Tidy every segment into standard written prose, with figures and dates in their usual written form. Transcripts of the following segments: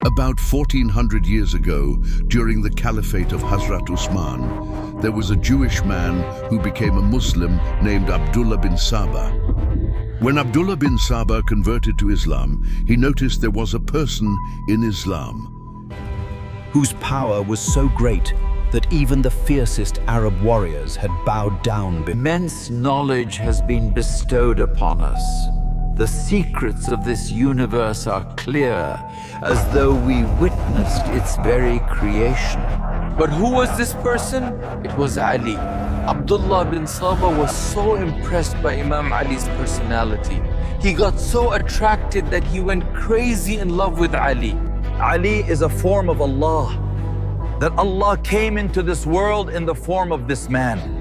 About 1400 years ago, during the Caliphate of Hazrat Usman, there was a Jewish man who became a Muslim named Abdullah bin Saba. When Abdullah bin Saba converted to Islam, he noticed there was a person in Islam whose power was so great that even the fiercest Arab warriors had bowed down. Immense knowledge has been bestowed upon us. The secrets of this universe are clear, as though we witnessed its very creation. But who was this person? It was Ali. Abdullah bin Saba was so impressed by Imam Ali's personality. He got so attracted that he went crazy in love with Ali. Ali is a form of Allah, that Allah came into this world in the form of this man.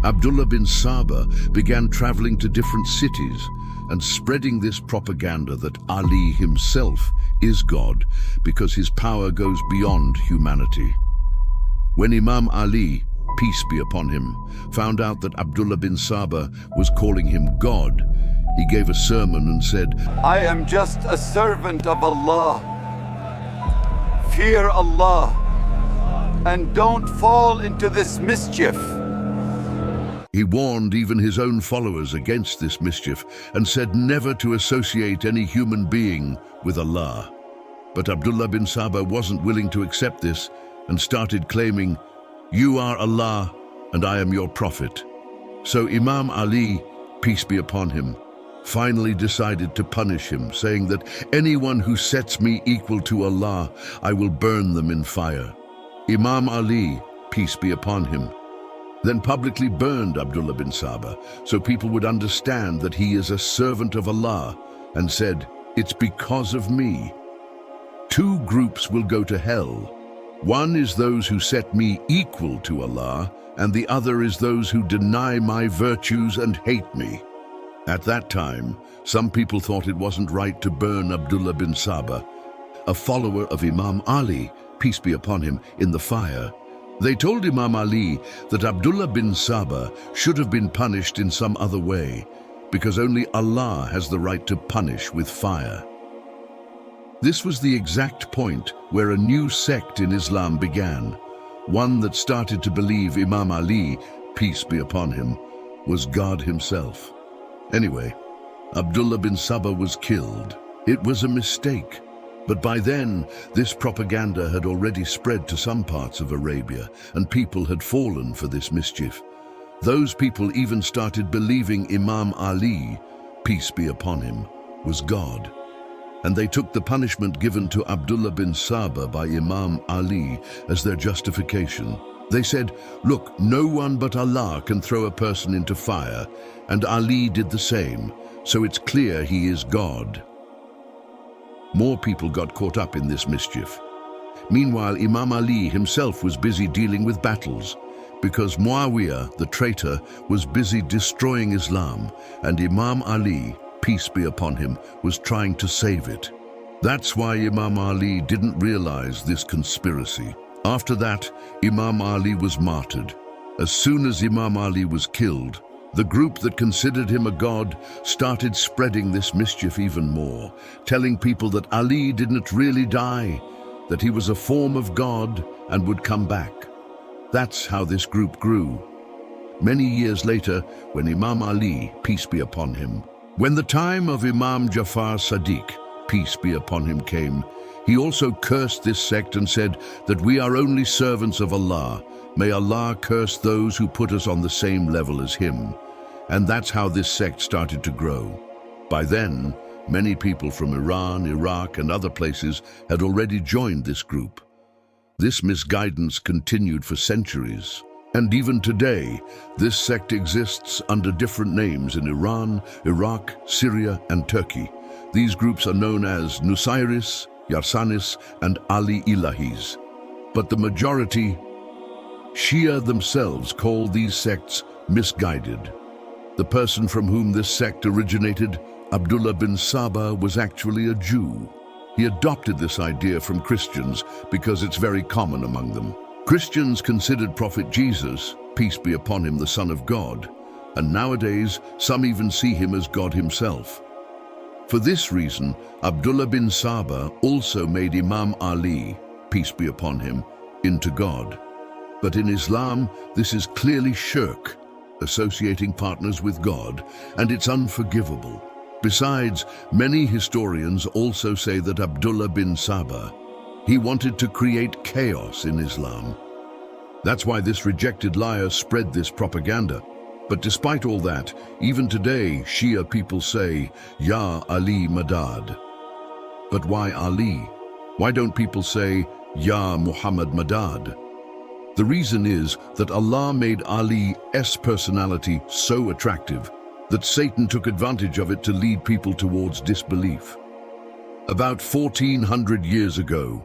Abdullah bin Saba began traveling to different cities and spreading this propaganda that Ali himself is God because his power goes beyond humanity. When Imam Ali, peace be upon him, found out that Abdullah bin Saba was calling him God, he gave a sermon and said, "I am just a servant of Allah. Fear Allah and don't fall into this mischief." He warned even his own followers against this mischief and said never to associate any human being with Allah. But Abdullah bin Saba wasn't willing to accept this and started claiming, "You are Allah and I am your prophet." So Imam Ali, peace be upon him, finally decided to punish him, saying that anyone who sets me equal to Allah, I will burn them in fire. Imam Ali, peace be upon him, then publicly burned Abdullah bin Saba so people would understand that he is a servant of Allah, and said, "It's because of me. Two groups will go to hell. One is those who set me equal to Allah, and the other is those who deny my virtues and hate me." At that time, some people thought it wasn't right to burn Abdullah bin Saba, a follower of Imam Ali, peace be upon him, in the fire. They told Imam Ali that Abdullah bin Saba should have been punished in some other way, because only Allah has the right to punish with fire. This was the exact point where a new sect in Islam began, one that started to believe Imam Ali, peace be upon him, was God himself. Anyway, Abdullah bin Saba was killed. It was a mistake. But by then, this propaganda had already spread to some parts of Arabia, and people had fallen for this mischief. Those people even started believing Imam Ali, peace be upon him, was God. And they took the punishment given to Abdullah bin Saba by Imam Ali as their justification. They said, "Look, no one but Allah can throw a person into fire, and Ali did the same, so it's clear he is God." More people got caught up in this mischief. Meanwhile, Imam Ali himself was busy dealing with battles, because Muawiyah, the traitor, was busy destroying Islam, and Imam Ali, peace be upon him, was trying to save it. That's why Imam Ali didn't realize this conspiracy. After that, Imam Ali was martyred. As soon as Imam Ali was killed, the group that considered him a god started spreading this mischief even more, telling people that Ali didn't really die, that he was a form of God and would come back. That's how this group grew. Many years later, when Imam Ali, peace be upon him, when the time of Imam Jafar Sadiq, peace be upon him, came, he also cursed this sect and said that we are only servants of Allah. May Allah curse those who put us on the same level as him. And that's how this sect started to grow. By then, many people from Iran, Iraq, and other places had already joined this group. This misguidance continued for centuries. And even today, this sect exists under different names in Iran, Iraq, Syria, and Turkey. These groups are known as Nusayris, Yarsanis, and Ali Ilahis. But the majority, Shia themselves, call these sects misguided. The person from whom this sect originated, Abdullah bin Saba, was actually a Jew. He adopted this idea from Christians because it's very common among them. Christians considered Prophet Jesus, peace be upon him, the Son of God, and nowadays some even see him as God himself. For this reason, Abdullah bin Saba also made Imam Ali, peace be upon him, into God. But in Islam, this is clearly shirk, associating partners with God, and it's unforgivable. Besides, many historians also say that Abdullah bin Saba, he wanted to create chaos in Islam. That's why this rejected liar spread this propaganda. But despite all that, even today, Shia people say, Ya Ali Madad. But why Ali? Why don't people say, Ya Muhammad Madad? The reason is that Allah made Ali's personality so attractive that Satan took advantage of it to lead people towards disbelief. About 1400 years ago,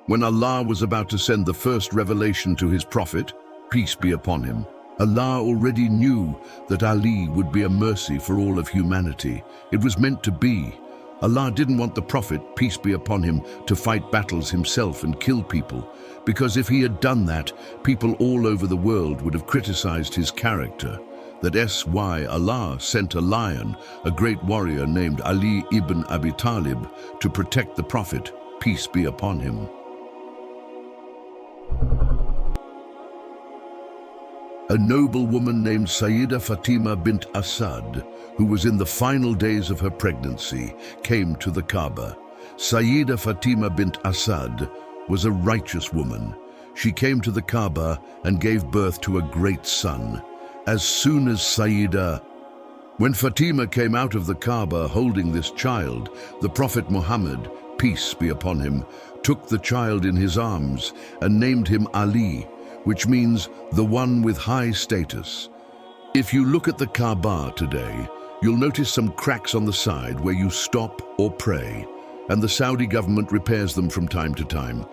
when Allah was about to send the first revelation to his prophet, peace be upon him, Allah already knew that Ali would be a mercy for all of humanity. It was meant to be. Allah didn't want the prophet, peace be upon him, to fight battles himself and kill people, because if he had done that, people all over the world would have criticized his character. That's why Allah sent a lion, a great warrior named Ali ibn Abi Talib, to protect the prophet, peace be upon him. A noble woman named Sayyida Fatima bint Asad, who was in the final days of her pregnancy, came to the Kaaba. Sayyida Fatima bint Asad was a righteous woman. She came to the Kaaba and gave birth to a great son. As soon as when Fatima came out of the Kaaba holding this child, the Prophet Muhammad, peace be upon him, took the child in his arms and named him Ali, which means the one with high status. If you look at the Kaaba today, you'll notice some cracks on the side where you stop or pray, and the Saudi government repairs them from time to time.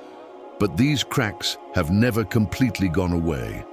But these cracks have never completely gone away.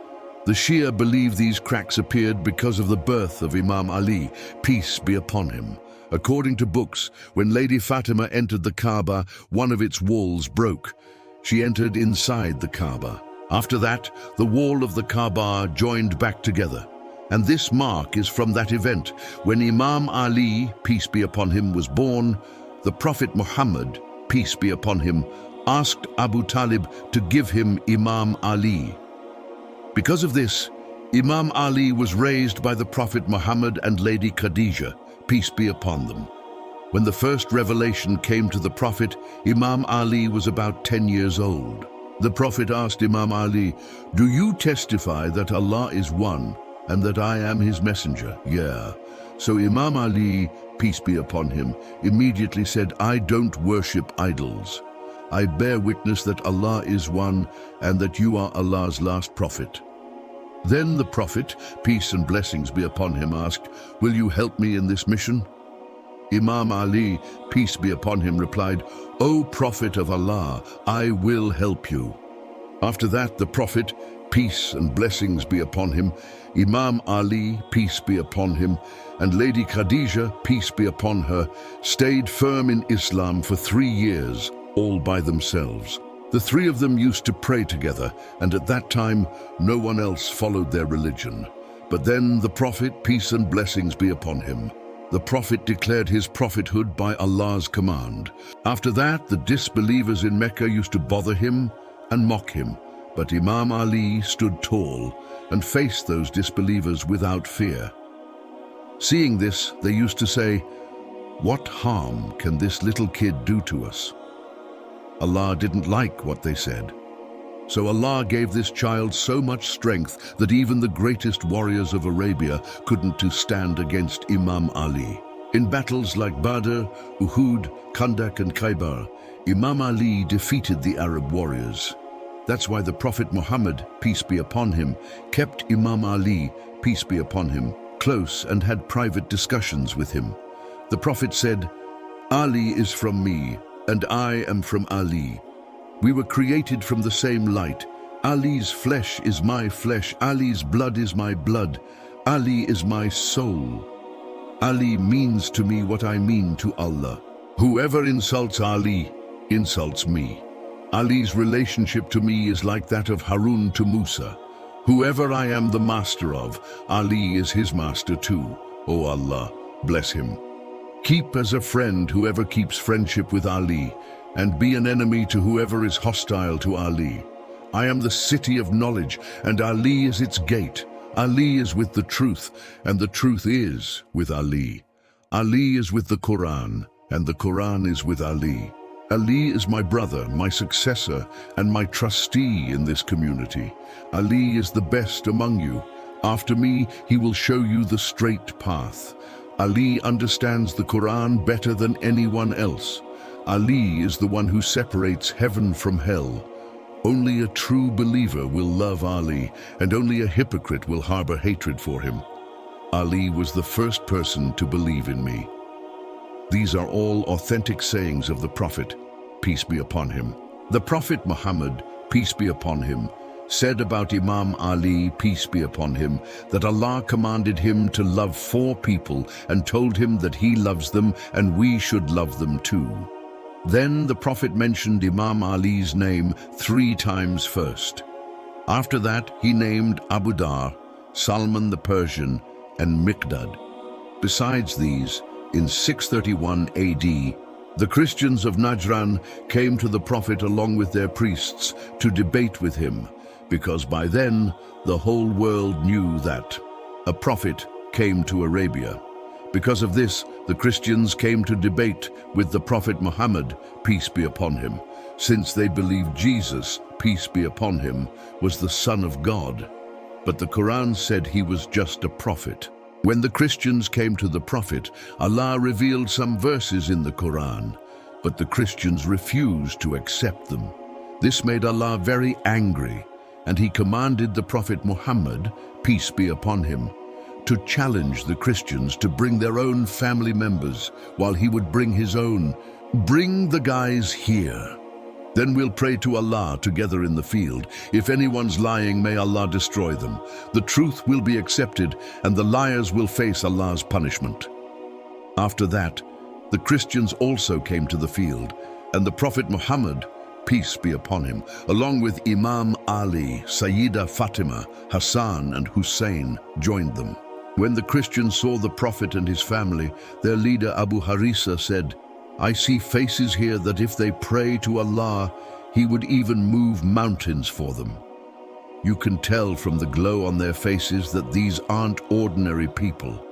The Shia believe these cracks appeared because of the birth of Imam Ali, peace be upon him. According to books, when Lady Fatima entered the Kaaba, one of its walls broke. She entered inside the Kaaba. After that, the wall of the Kaaba joined back together. And this mark is from that event. When Imam Ali, peace be upon him, was born, the Prophet Muhammad, peace be upon him, asked Abu Talib to give him Imam Ali. Because of this, Imam Ali was raised by the Prophet Muhammad and Lady Khadijah, peace be upon them. When the first revelation came to the Prophet, Imam Ali was about 10 years old. The Prophet asked Imam Ali, "Do you testify that Allah is one and that I am his messenger?" "Yeah." So Imam Ali, peace be upon him, immediately said, "I don't worship idols. I bear witness that Allah is one and that you are Allah's last prophet." Then the Prophet, peace and blessings be upon him, asked, "Will you help me in this mission?" Imam Ali, peace be upon him, replied, "O Prophet of Allah, I will help you." After that, the Prophet, peace and blessings be upon him, Imam Ali, peace be upon him, and Lady Khadijah, peace be upon her, stayed firm in Islam for 3 years, all by themselves. The three of them used to pray together, and at that time, no one else followed their religion. But then the Prophet, peace and blessings be upon him, the Prophet declared his prophethood by Allah's command. After that, the disbelievers in Mecca used to bother him and mock him, but Imam Ali stood tall and faced those disbelievers without fear. Seeing this, they used to say, "What harm can this little kid do to us?" Allah didn't like what they said. So Allah gave this child so much strength that even the greatest warriors of Arabia couldn't to stand against Imam Ali. In battles like Badr, Uhud, Khandaq and Khaybar, Imam Ali defeated the Arab warriors. That's why the Prophet Muhammad, peace be upon him, kept Imam Ali, peace be upon him, close and had private discussions with him. The Prophet said, "Ali is from me, and I am from Ali. We were created from the same light. Ali's flesh is my flesh. Ali's blood is my blood. Ali is my soul. Ali means to me what I mean to Allah. Whoever insults Ali insults me. Ali's relationship to me is like that of Harun to Musa. Whoever I am the master of, Ali is his master too. O Allah, bless him." Keep as a friend whoever keeps friendship with Ali, and be an enemy to whoever is hostile to Ali. I am the city of knowledge, and Ali is its gate. Ali is with the truth, and the truth is with Ali. Ali is with the Quran, and the Quran is with Ali. Ali is my brother, my successor, and my trustee in this community. Ali is the best among you. After me, he will show you the straight path. Ali understands the Quran better than anyone else. Ali is the one who separates heaven from hell. Only a true believer will love Ali, and only a hypocrite will harbor hatred for him. Ali was the first person to believe in me. These are all authentic sayings of the Prophet, peace be upon him. The Prophet Muhammad, peace be upon him, said about Imam Ali, peace be upon him, that Allah commanded him to love 4 people and told him that he loves them and we should love them too. Then the Prophet mentioned Imam Ali's name 3 times first. After that, he named Abu Dhar, Salman the Persian, and Miqdad. Besides these, in 631 AD, the Christians of Najran came to the Prophet along with their priests to debate with him, because by then the whole world knew that a prophet came to Arabia. Because of this, the Christians came to debate with the Prophet Muhammad, peace be upon him, since they believed Jesus, peace be upon him, was the Son of God. But the Quran said he was just a prophet. When the Christians came to the Prophet, Allah revealed some verses in the Quran, but the Christians refused to accept them. This made Allah very angry, and he commanded the Prophet Muhammad, peace be upon him, to challenge the Christians to bring their own family members, while he would bring his own. Bring the guys here. Then we'll pray to Allah together in the field. If anyone's lying, may Allah destroy them. The truth will be accepted, and the liars will face Allah's punishment. After that, the Christians also came to the field, and the Prophet Muhammad, peace be upon him, along with Imam Ali, Sayyida Fatima, Hassan, and Hussein, joined them. When the Christians saw the Prophet and his family, their leader Abu Harisa said, I see faces here that if they pray to Allah, he would even move mountains for them. You can tell from the glow on their faces that these aren't ordinary people.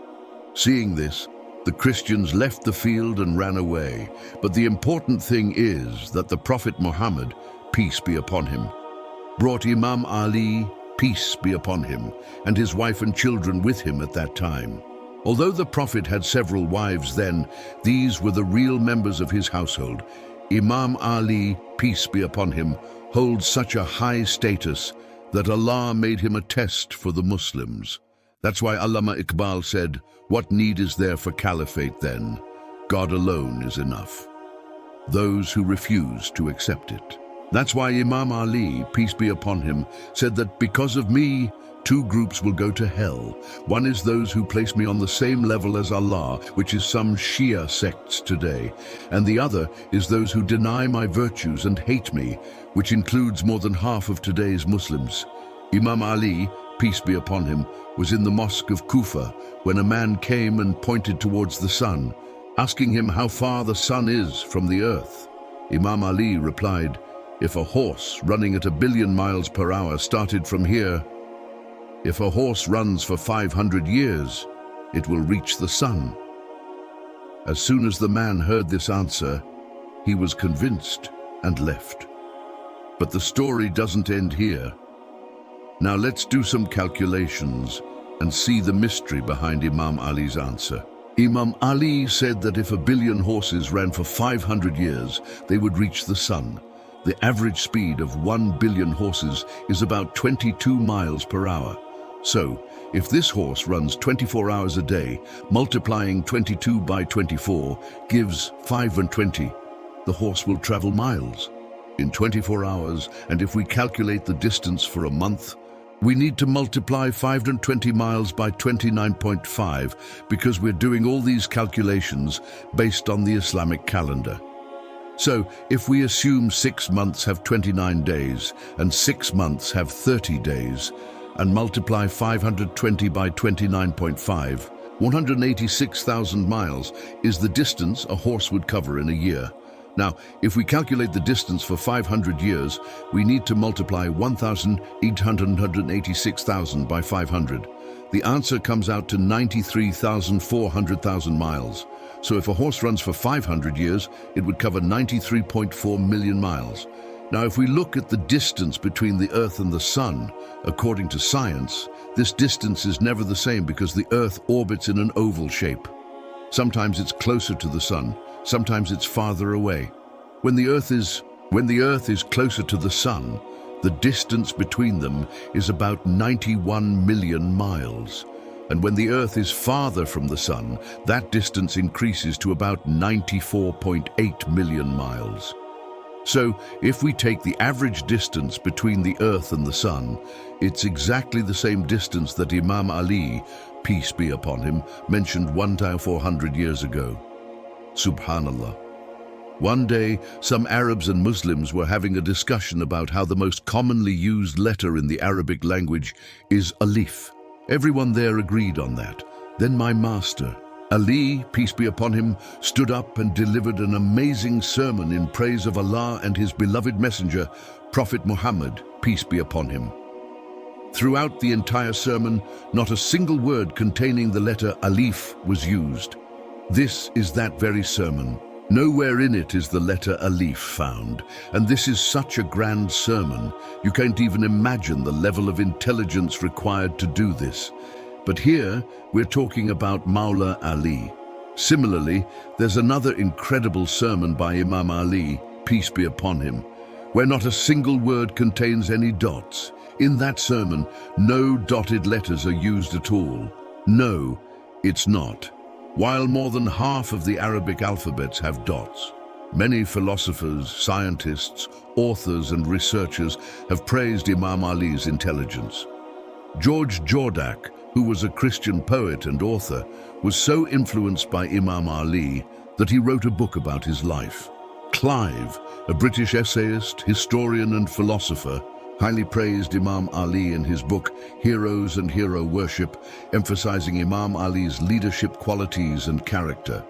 Seeing this, the Christians left the field and ran away. But the important thing is that the Prophet Muhammad, peace be upon him, brought Imam Ali, peace be upon him, and his wife and children with him at that time. Although the Prophet had several wives then, these were the real members of his household. Imam Ali, peace be upon him, holds such a high status that Allah made him a test for the Muslims. That's why Allama Iqbal said, what need is there for caliphate then? God alone is enough. Those who refuse to accept it. That's why Imam Ali, peace be upon him, said that because of me, 2 groups will go to hell. One is those who place me on the same level as Allah, which is some Shia sects today, and the other is those who deny my virtues and hate me, which includes more than half of today's Muslims. Imam Ali, peace be upon him, was in the mosque of Kufa when a man came and pointed towards the sun, asking him how far the sun is from the earth. Imam Ali replied, if a horse running at 1 billion miles per hour started from here, if a horse runs for 500 years, it will reach the sun. As soon as the man heard this answer, he was convinced and left. But the story doesn't end here. Now let's do some calculations and see the mystery behind Imam Ali's answer. Imam Ali said that if 1 billion horses ran for 500 years, they would reach the sun. The average speed of 1 billion horses is about 22 miles per hour. So, if this horse runs 24 hours a day, multiplying 22 by 24 gives 5 and 20, the horse will travel miles in 24 hours, and if we calculate the distance for a month, we need to multiply 520 miles by 29.5 because we're doing all these calculations based on the Islamic calendar. So, if we assume 6 months have 29 days and 6 months have 30 days, and multiply 520 by 29.5, 186,000 miles is the distance a horse would cover in a year. Now, if we calculate the distance for 500 years, we need to multiply 1,886,000 by 500. The answer comes out to 93,400,000 miles. So if a horse runs for 500 years, it would cover 93.4 million miles. Now, if we look at the distance between the Earth and the Sun, according to science, this distance is never the same because the Earth orbits in an oval shape. Sometimes it's closer to the Sun, sometimes it's farther away. When the Earth is closer to the Sun, the distance between them is about 91 million miles. And when the Earth is farther from the Sun, that distance increases to about 94.8 million miles. So, if we take the average distance between the Earth and the Sun, it's exactly the same distance that Imam Ali, peace be upon him, mentioned 1,400 years ago. Subhanallah. One day, some Arabs and Muslims were having a discussion about how the most commonly used letter in the Arabic language is alif. Everyone there agreed on that. Then my master, Ali, peace be upon him, stood up and delivered an amazing sermon in praise of Allah and his beloved messenger, Prophet Muhammad, peace be upon him. Throughout the entire sermon, not a single word containing the letter alif was used. This is that very sermon. Nowhere in it is the letter alif found, and this is such a grand sermon, you can't even imagine the level of intelligence required to do this. But here, we're talking about Maula Ali. Similarly, there's another incredible sermon by Imam Ali, peace be upon him, where not a single word contains any dots. In that sermon, no dotted letters are used at all. No, it's not. While more than half of the Arabic alphabets have dots, many philosophers, scientists, authors and researchers have praised Imam Ali's intelligence. George Jordak, who was a Christian poet and author, was so influenced by Imam Ali that he wrote a book about his life. Clive, a British essayist, historian and philosopher, highly praised Imam Ali in his book Heroes and Hero Worship, emphasizing Imam Ali's leadership qualities and character.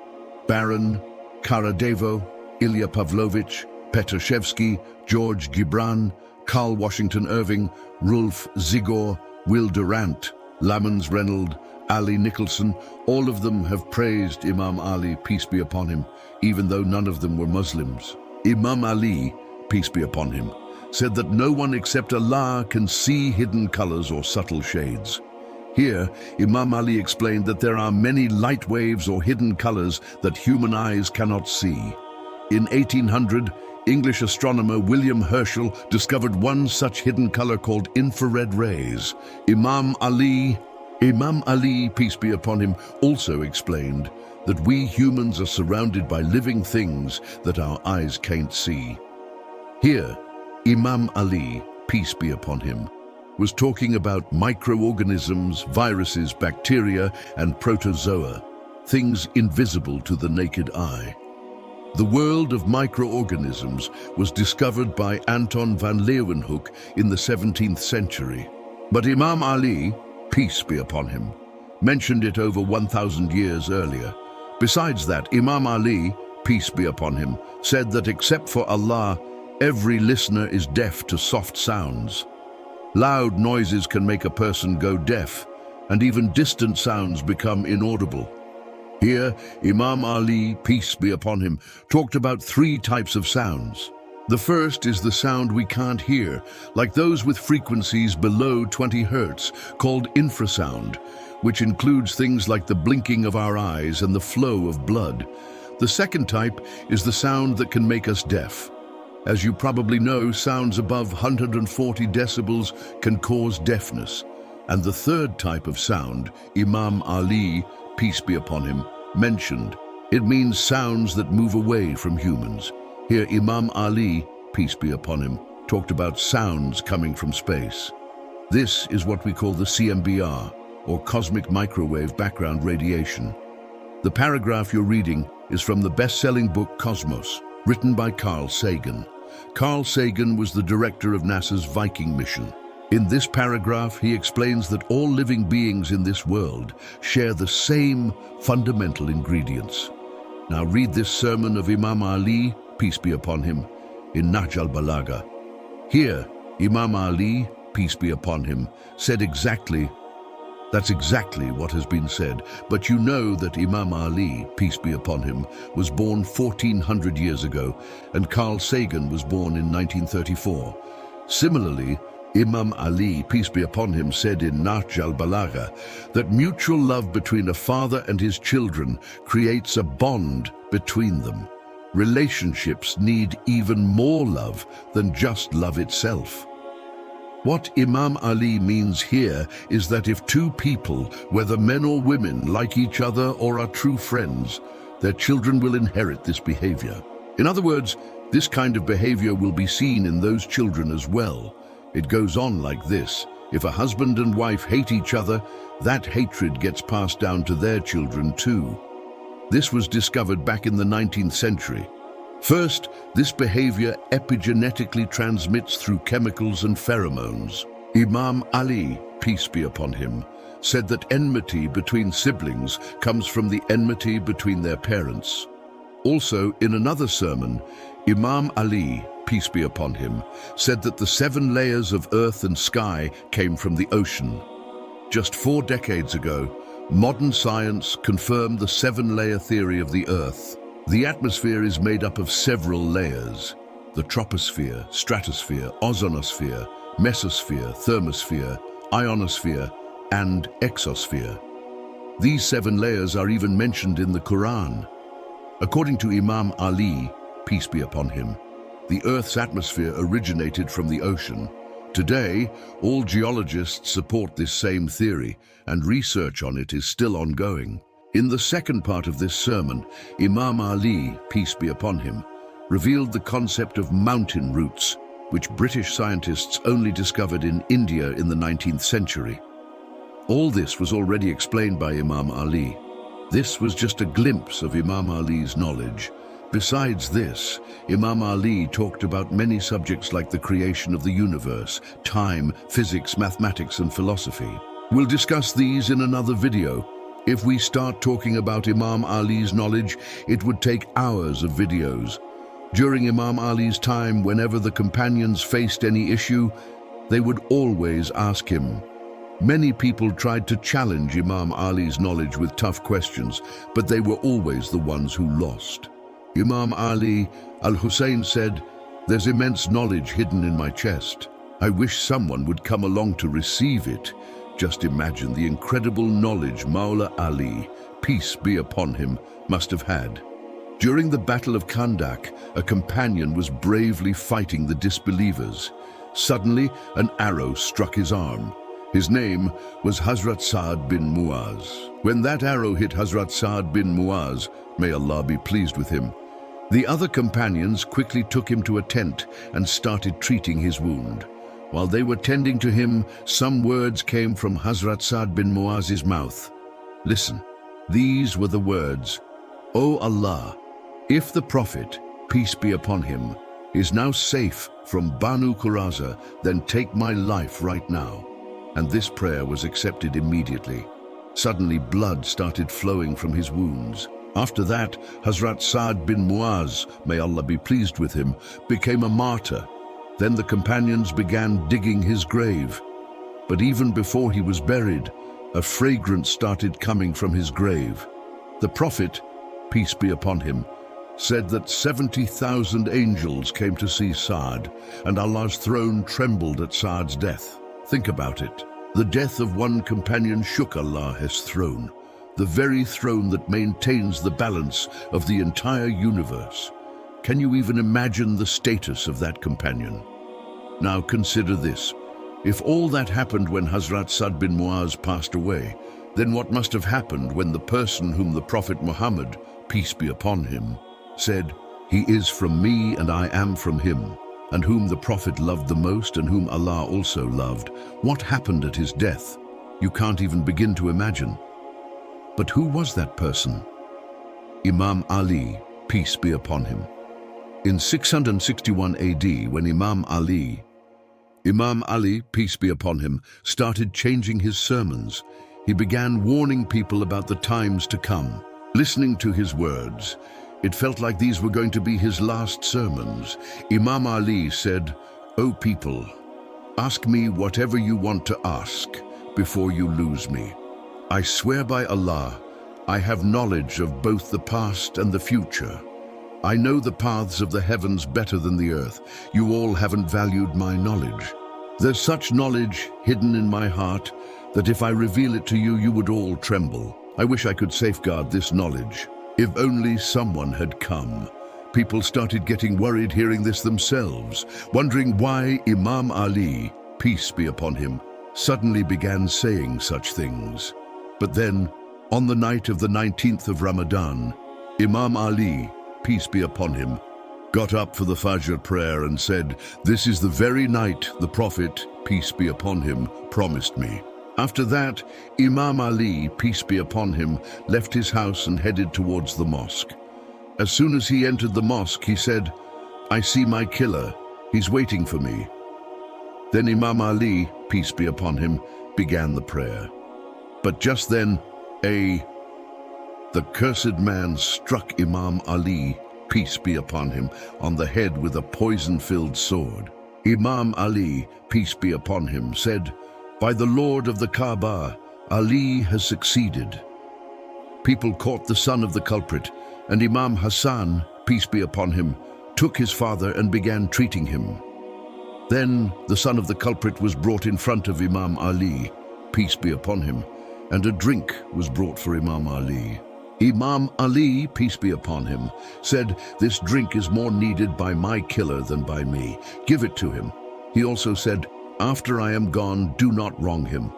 Baron, Karadevo, Ilya Pavlovich, Petrashevsky, George Gibran, Carl Washington Irving, Rolf Zigor, Will Durant, Lamons Reynolds, Ali Nicholson, all of them have praised Imam Ali, peace be upon him, even though none of them were Muslims. Imam Ali, peace be upon him, said that no one except Allah can see hidden colors or subtle shades. Here, Imam Ali explained that there are many light waves or hidden colors that human eyes cannot see. In 1800, English astronomer William Herschel discovered one such hidden color called infrared rays. Imam Ali, peace be upon him, also explained that we humans are surrounded by living things that our eyes can't see. Here, Imam Ali, peace be upon him, was talking about microorganisms, viruses, bacteria, and protozoa, things invisible to the naked eye. The world of microorganisms was discovered by Anton van Leeuwenhoek in the 17th century. But Imam Ali, peace be upon him, mentioned it over 1,000 years earlier. Besides that, Imam Ali, peace be upon him, said that except for Allah, every listener is deaf to soft sounds. Loud noises can make a person go deaf, and even distant sounds become inaudible. Here, Imam Ali, peace be upon him, talked about 3 types of sounds. The first is the sound we can't hear, like those with frequencies below 20 Hertz, called infrasound, which includes things like the blinking of our eyes and the flow of blood. The second type is the sound that can make us deaf. As you probably know, sounds above 140 decibels can cause deafness. And the third type of sound, Imam Ali, peace be upon him, mentioned. It means sounds that move away from humans. Here, Imam Ali, peace be upon him, talked about sounds coming from space. This is what we call the CMBR, or cosmic microwave background radiation. The paragraph you're reading is from the best-selling book Cosmos, written by Carl Sagan. Carl Sagan was the director of NASA's Viking mission. In this paragraph, he explains that all living beings in this world share the same fundamental ingredients. Now read this sermon of Imam Ali, peace be upon him, in Nahj al-Balagha. Here, Imam Ali, peace be upon him, said that's exactly what has been said. But you know that Imam Ali, peace be upon him, was born 1400 years ago, and Carl Sagan was born in 1934. Similarly, Imam Ali, peace be upon him, said in Nahj al-Balagha that mutual love between a father and his children creates a bond between them. Relationships need even more love than just love itself. What Imam Ali means here is that if two people, whether men or women, like each other or are true friends, their children will inherit this behavior. In other words, this kind of behavior will be seen in those children as well. It goes on like this. If a husband and wife hate each other, that hatred gets passed down to their children too. This was discovered back in the 19th century. First, this behavior epigenetically transmits through chemicals and pheromones. Imam Ali, peace be upon him, said that enmity between siblings comes from the enmity between their parents. Also, in another sermon, Imam Ali, peace be upon him, said that the 7 layers of earth and sky came from the ocean. Just 4 decades ago, modern science confirmed the 7-layer theory of the earth. The atmosphere is made up of several layers: the troposphere, stratosphere, ozonosphere, mesosphere, thermosphere, ionosphere, and exosphere. These 7 layers are even mentioned in the Quran. According to Imam Ali, peace be upon him, the Earth's atmosphere originated from the ocean. Today, all geologists support this same theory, and research on it is still ongoing. In the second part of this sermon, Imam Ali, peace be upon him, revealed the concept of mountain roots, which British scientists only discovered in India in the 19th century. All this was already explained by Imam Ali. This was just a glimpse of Imam Ali's knowledge. Besides this, Imam Ali talked about many subjects like the creation of the universe, time, physics, mathematics, and philosophy. We'll discuss these in another video. If we start talking about Imam Ali's knowledge, it would take hours of videos. During Imam Ali's time, whenever the companions faced any issue, they would always ask him. Many people tried to challenge Imam Ali's knowledge with tough questions, but they were always the ones who lost. Imam Ali al-Hussein said, "There's immense knowledge hidden in my chest. I wish someone would come along to receive it." Just imagine the incredible knowledge Maula Ali, peace be upon him, must have had. During the Battle of Khandaq, a companion was bravely fighting the disbelievers. Suddenly, an arrow struck his arm. His name was Hazrat Sa'd bin Muaz. When that arrow hit Hazrat Sa'd bin Muaz, may Allah be pleased with him, the other companions quickly took him to a tent and started treating his wound. While they were tending to him, some words came from Hazrat Sa'd bin Muaz's mouth. Listen, these were the words, "O Allah, if the Prophet, peace be upon him, is now safe from Banu Qurayza, then take my life right now." And this prayer was accepted immediately. Suddenly blood started flowing from his wounds. After that, Hazrat Sa'd bin Muaz, may Allah be pleased with him, became a martyr. Then the companions began digging his grave. But even before he was buried, a fragrance started coming from his grave. The Prophet, peace be upon him, said that 70,000 angels came to see Sa'd, and Allah's throne trembled at Sa'd's death. Think about it. The death of one companion shook Allah's throne, the very throne that maintains the balance of the entire universe. Can you even imagine the status of that companion? Now consider this. If all that happened when Hazrat Sa'd bin Muaz passed away, then what must have happened when the person whom the Prophet Muhammad, peace be upon him, said, "He is from me and I am from him," and whom the Prophet loved the most and whom Allah also loved, what happened at his death? You can't even begin to imagine. But who was that person? Imam Ali, peace be upon him. In 661 AD, when Imam Ali Imam Ali, peace be upon him, started changing his sermons. He began warning people about the times to come. Listening to his words, it felt like these were going to be his last sermons. Imam Ali said, "O people, ask me whatever you want to ask before you lose me. I swear by Allah, I have knowledge of both the past and the future. I know the paths of the heavens better than the earth. You all haven't valued my knowledge. There's such knowledge hidden in my heart that if I reveal it to you, you would all tremble. I wish I could safeguard this knowledge. If only someone had come." People started getting worried hearing this themselves, wondering why Imam Ali, peace be upon him, suddenly began saying such things. But then, on the night of the 19th of Ramadan, Imam Ali, peace be upon him, got up for the Fajr prayer and said, "This is the very night the Prophet, peace be upon him, promised me." After that, Imam Ali, peace be upon him, left his house and headed towards the mosque. As soon as he entered the mosque, he said, "I see my killer. He's waiting for me." Then Imam Ali, peace be upon him, began the prayer. But just then, the cursed man struck Imam Ali, peace be upon him, on the head with a poison-filled sword. Imam Ali, peace be upon him, said, "By the Lord of the Kaaba, Ali has succeeded." People caught the son of the culprit, and Imam Hassan, peace be upon him, took his father and began treating him. Then the son of the culprit was brought in front of Imam Ali, peace be upon him, and a drink was brought for Imam Ali. Imam Ali, peace be upon him, said, "This drink is more needed by my killer than by me. Give it to him." He also said, "After I am gone, do not wrong him."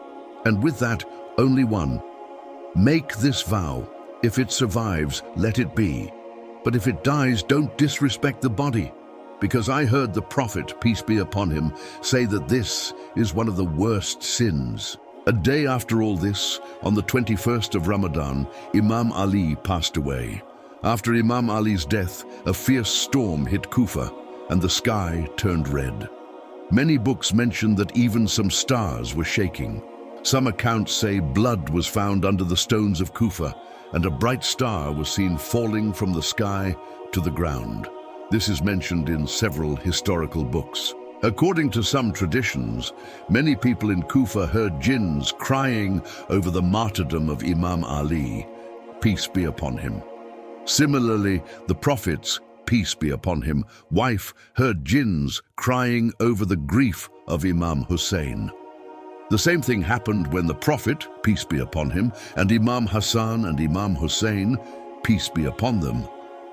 And with that, only one. "Make this vow. If it survives, let it be. But if it dies, don't disrespect the body. Because I heard the Prophet, peace be upon him, say that this is one of the worst sins." A day after all this, on the 21st of Ramadan, Imam Ali passed away. After Imam Ali's death, a fierce storm hit Kufa, and the sky turned red. Many books mention that even some stars were shaking. Some accounts say blood was found under the stones of Kufa, and a bright star was seen falling from the sky to the ground. This is mentioned in several historical books. According to some traditions, many people in Kufa heard jinns crying over the martyrdom of Imam Ali, peace be upon him. Similarly, the Prophet's, peace be upon him, wife heard jinns crying over the grief of Imam Hussein. The same thing happened when the Prophet, peace be upon him, and Imam Hassan and Imam Hussein, peace be upon them,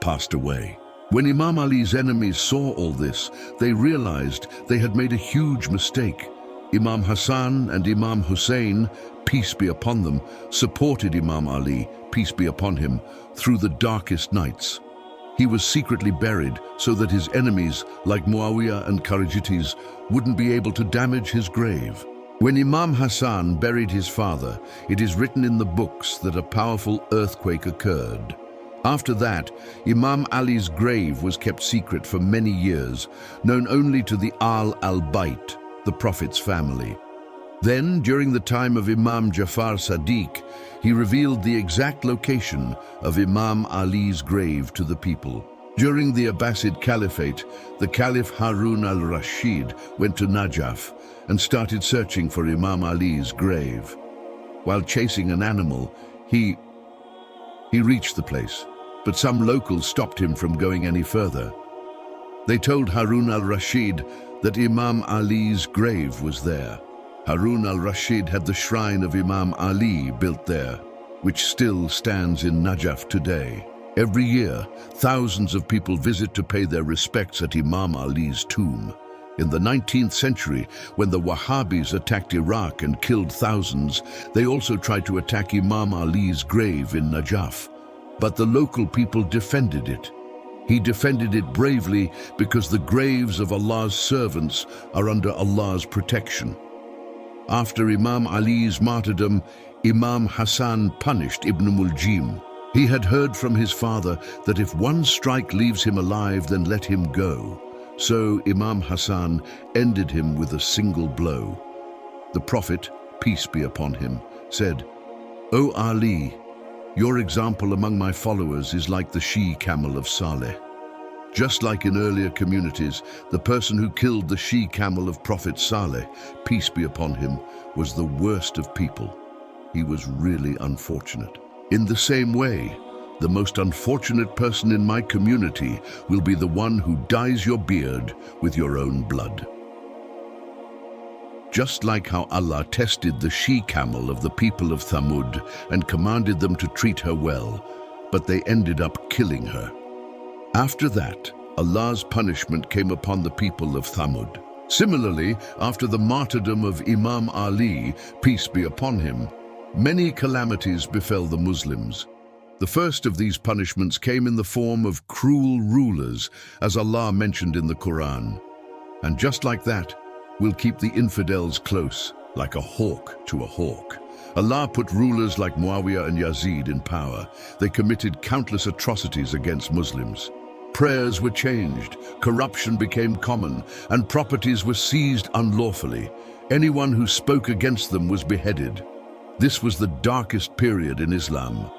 passed away. When Imam Ali's enemies saw all this, they realized they had made a huge mistake. Imam Hassan and Imam Hussein, peace be upon them, supported Imam Ali, peace be upon him, through the darkest nights. He was secretly buried so that his enemies, like Muawiyah and Kharijites, wouldn't be able to damage his grave. When Imam Hassan buried his father, it is written in the books that a powerful earthquake occurred. After that, Imam Ali's grave was kept secret for many years, known only to the al-Bayt, the Prophet's family. Then, during the time of Imam Jafar Sadiq, he revealed the exact location of Imam Ali's grave to the people. During the Abbasid Caliphate, the Caliph Harun al-Rashid went to Najaf and started searching for Imam Ali's grave. While chasing an animal, he reached the place, but some locals stopped him from going any further. They told Harun al-Rashid that Imam Ali's grave was there. Harun al-Rashid had the shrine of Imam Ali built there, which still stands in Najaf today. Every year, thousands of people visit to pay their respects at Imam Ali's tomb. In the 19th century, when the Wahhabis attacked Iraq and killed thousands, they also tried to attack Imam Ali's grave in Najaf. But the local people defended it. He defended it bravely because the graves of Allah's servants are under Allah's protection. After Imam Ali's martyrdom, Imam Hassan punished Ibn Muljim. He had heard from his father that if one strike leaves him alive, then let him go. So Imam Hassan ended him with a single blow. The Prophet, peace be upon him, said, "O Ali, your example among my followers is like the she-camel of Saleh." Just like in earlier communities, the person who killed the she-camel of Prophet Saleh, peace be upon him, was the worst of people. He was really unfortunate. In the same way, the most unfortunate person in my community will be the one who dyes your beard with your own blood. Just like how Allah tested the she-camel of the people of Thamud and commanded them to treat her well, but they ended up killing her. After that, Allah's punishment came upon the people of Thamud. Similarly, after the martyrdom of Imam Ali, peace be upon him, many calamities befell the Muslims. The first of these punishments came in the form of cruel rulers, as Allah mentioned in the Quran. And just like that, we'll keep the infidels close, like a hawk to a hawk. Allah put rulers like Muawiyah and Yazid in power. They committed countless atrocities against Muslims. Prayers were changed, corruption became common, and properties were seized unlawfully. Anyone who spoke against them was beheaded. This was the darkest period in Islam.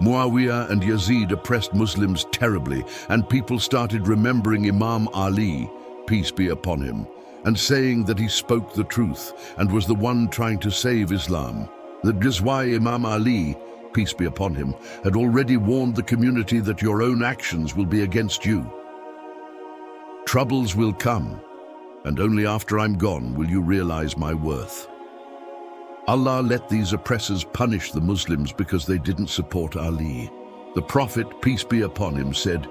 Muawiyah and Yazid oppressed Muslims terribly, and people started remembering Imam Ali, peace be upon him, and saying that he spoke the truth and was the one trying to save Islam. That is why Imam Ali, peace be upon him, had already warned the community that your own actions will be against you. Troubles will come, and only after I'm gone will you realize my worth. Allah let these oppressors punish the Muslims because they didn't support Ali. The Prophet, peace be upon him, said,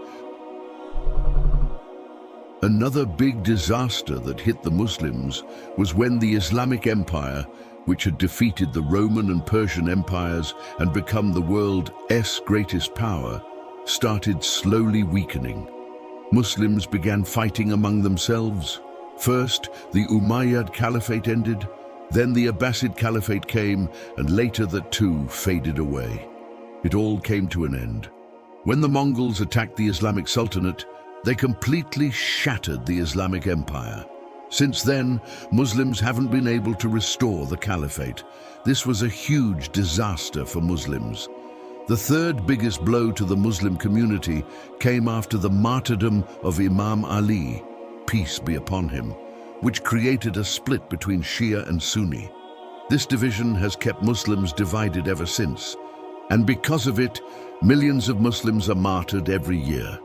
"Another big disaster that hit the Muslims was when the Islamic Empire, which had defeated the Roman and Persian empires and become the world's greatest power, started slowly weakening. Muslims began fighting among themselves. First, the Umayyad Caliphate ended, then the Abbasid Caliphate came, and later that too faded away. It all came to an end. When the Mongols attacked the Islamic Sultanate, they completely shattered the Islamic Empire. Since then, Muslims haven't been able to restore the Caliphate. This was a huge disaster for Muslims. The third biggest blow to the Muslim community came after the martyrdom of Imam Ali, peace be upon him, which created a split between Shia and Sunni. This division has kept Muslims divided ever since, and because of it, millions of Muslims are martyred every year.